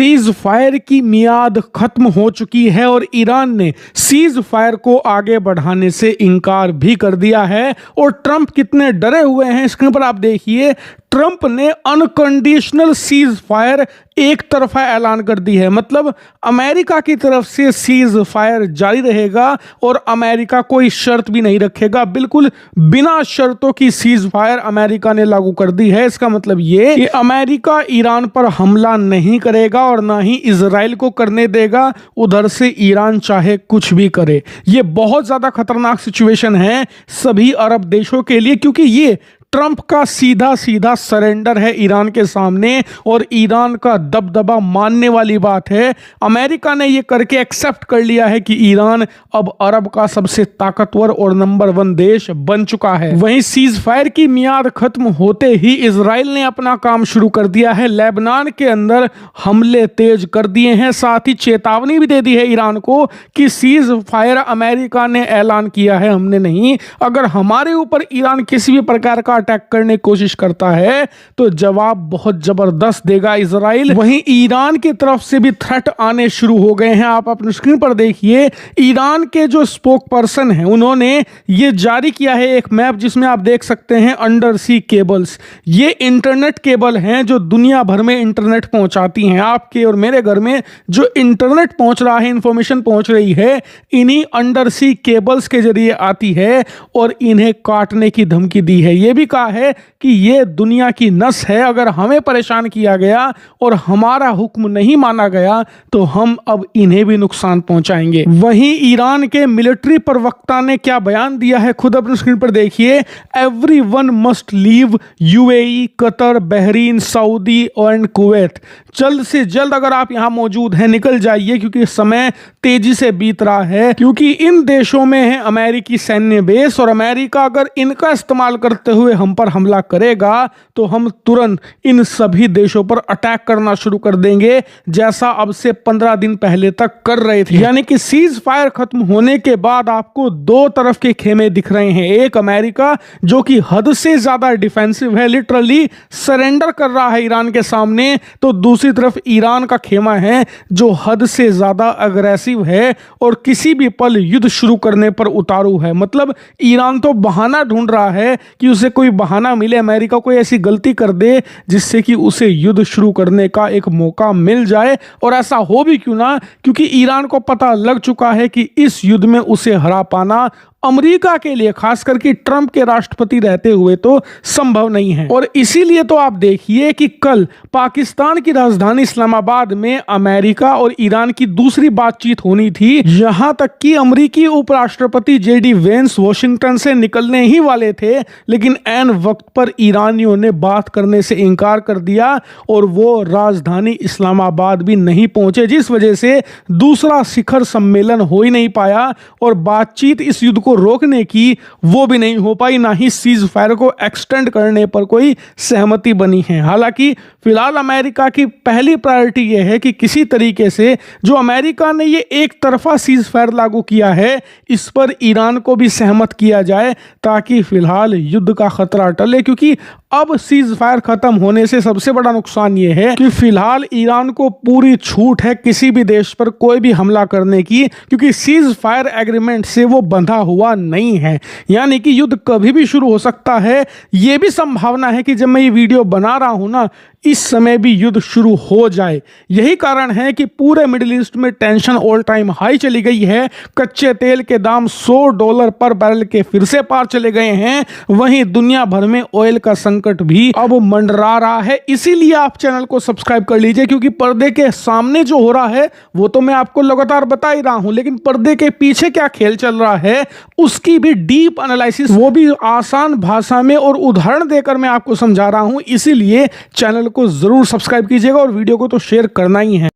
Cease fire की मियाद खत्म हो चुकी है और ईरान ने सीज फायर को आगे बढ़ाने से इनकार भी कर दिया है। और ट्रंप कितने डरे हुए हैं स्क्रीन पर आप देखिए। ट्रंप ने अनकंडीशनल सीज फायर एक तरफा ऐलान कर दी है, मतलब अमेरिका की तरफ से सीज फायर जारी रहेगा और अमेरिका कोई शर्त भी नहीं रखेगा। बिल्कुल बिना शर्तों की सीज फायर अमेरिका ने लागू कर दी है। इसका मतलब ये कि अमेरिका ईरान पर हमला नहीं करेगा और ना ही इजराइल को करने देगा। उधर से ईरान चाहे कुछ भी करे। ये बहुत ज्यादा खतरनाक सिचुएशन है सभी अरब देशों के लिए, क्योंकि ये ट्रंप का सीधा सीधा सरेंडर है ईरान के सामने और ईरान का दबदबा मानने वाली बात है। अमेरिका ने यह करके एक्सेप्ट कर लिया है कि ईरान अब अरब का सबसे ताकतवर और नंबर 1 देश बन चुका है। वहीं सीज फायर की मियाद खत्म होते ही इजराइल ने अपना काम शुरू कर दिया है। लेबनान के अंदर हमले तेज कर दिए हैं, साथ ही चेतावनी भी दे दी है ईरान को कि सीज फायर अमेरिका ने ऐलान किया है, हमने नहीं। अगर हमारे ऊपर ईरान किसी भी प्रकार का अटैक करने की कोशिश करता है तो जवाब बहुत जबरदस्त देगा इजराइल। वहीं ईरान की तरफ से भी थ्रेट आने शुरू हो गए हैं। आप अपनी स्क्रीन पर देखिए, ईरान के जो स्पोक पर्सन हैं उन्होंने ये जारी किया है एक मैप जिसमें आप देख सकते हैं अंडर सी केबल्स। ये इंटरनेट केबल हैं जो दुनिया भर में इंटरनेट पहुंचाती हैं। आपके और मेरे घर में जो इंटरनेट पहुंच रहा है, इंफॉर्मेशन पहुंच रही है, इन्हीं अंडर सी केबल्स के जरिए आती है और इन्हें काटने की धमकी दी है। ये भी कहा है कि ये दुनिया की नस है, अगर हमें परेशान किया गया और हमारा हुक्म नहीं माना गया तो हम अब इन्हें भी नुकसान पहुंचाएंगे। वहीं ईरान के मिलिट्री प्रवक्ता ने क्या बयान दिया है खुद अपनी स्क्रीन पर देखिए। Everyone must leave UAE, Qatar, Bahrain, Saudi and Kuwait. जल्द से जल्द अगर आप यहां मौजूद हैं निकल जाइए, क्योंकि समय तेजी से बीत रहा है। क्योंकि इन देशों में है अमेरिकी सैन्य बेस और अमेरिका अगर इनका इस्तेमाल करते हुए हम पर हमला करेगा तो हम तुरंत इन सभी देशों पर अटैक करना शुरू कर देंगे, जैसा अब से 15 दिन पहले तक कर रहे थे। यानी कि सीज फायर खत्म होने के बाद आपको दो तरफ के खेमे दिख रहे हैं। एक अमेरिका जो कि हद से ज्यादा डिफेंसिव है, लिटरली सरेंडर कर रहा है ईरान के सामने, तो दूसरी तरफ ईरान का खेमा है जो हद से ज्यादा अग्रेसिव है और किसी भी पल युद्ध शुरू करने पर उतारू है। मतलब ईरान तो बहाना ढूंढ रहा है कि उसे कोई बहाना मिले, अमेरिका कोई ऐसी गलती कर दे जिससे कि उसे युद्ध शुरू करने का एक मौका मिल जाए। और ऐसा हो भी क्यों ना, क्योंकि ईरान को पता लग चुका है कि इस युद्ध में उसे हरा पाना अमेरिका के लिए, खास करके ट्रंप के राष्ट्रपति रहते हुए, तो संभव नहीं है। और इसीलिए तो आप देखिए कि कल पाकिस्तान की राजधानी इस्लामाबाद में अमेरिका और ईरान की दूसरी बातचीत होनी थी। यहां तक कि अमेरिकी उपराष्ट्रपति जेडी वेंस वॉशिंगटन से निकलने ही वाले थे, लेकिन ऐन वक्त पर ईरानियों ने बात करने से इनकार कर दिया और वो राजधानी इस्लामाबाद भी नहीं पहुंचे, जिस वजह से दूसरा शिखर सम्मेलन हो ही नहीं पाया और बातचीत इस युद्ध को रोकने की वो भी नहीं हो पाई, ना ही सीज फायर को एक्सटेंड करने पर कोई सहमति बनी है। हालांकि फिलहाल अमेरिका की पहली प्रायोरिटी यह है कि किसी तरीके से जो अमेरिका ने ये एक तरफा सीज फायर लागू किया है इस पर ईरान को भी सहमत किया जाए, ताकि फिलहाल युद्ध का खतरा टले। क्योंकि अब सीज फायर खत्म होने से सबसे बड़ा नुकसान यह है कि फिलहाल ईरान को पूरी छूट है किसी भी देश पर कोई भी हमला करने की, क्योंकि सीज फायर एग्रीमेंट से वो बंधा हुआ नहीं है। यानी कि युद्ध कभी भी शुरू हो सकता है। यह भी संभावना है कि जब मैं ये वीडियो बना रहा हूं ना, इस समय भी युद्ध शुरू हो जाए। यही कारण है कि पूरे मिडिल ईस्ट में टेंशन ऑल टाइम हाई चली गई है। कच्चे तेल के दाम $100 पर बैरल के फिर से पार चले गए हैं। वहीं दुनिया भर में ऑयल का संकट भी अब मंडरा रहा है। इसीलिए आप चैनल को सब्सक्राइब कर लीजिए, क्योंकि पर्दे के सामने जो हो रहा है वो तो मैं आपको लगातार बता ही रहा हूं, लेकिन पर्दे के पीछे क्या खेल चल रहा है उसकी भी डीप एनालिसिस, वो भी आसान भाषा में और उदाहरण देकर मैं आपको समझा रहा हूं। इसीलिए चैनल को जरूर सब्सक्राइब कीजिएगा और वीडियो को तो शेयर करना ही है।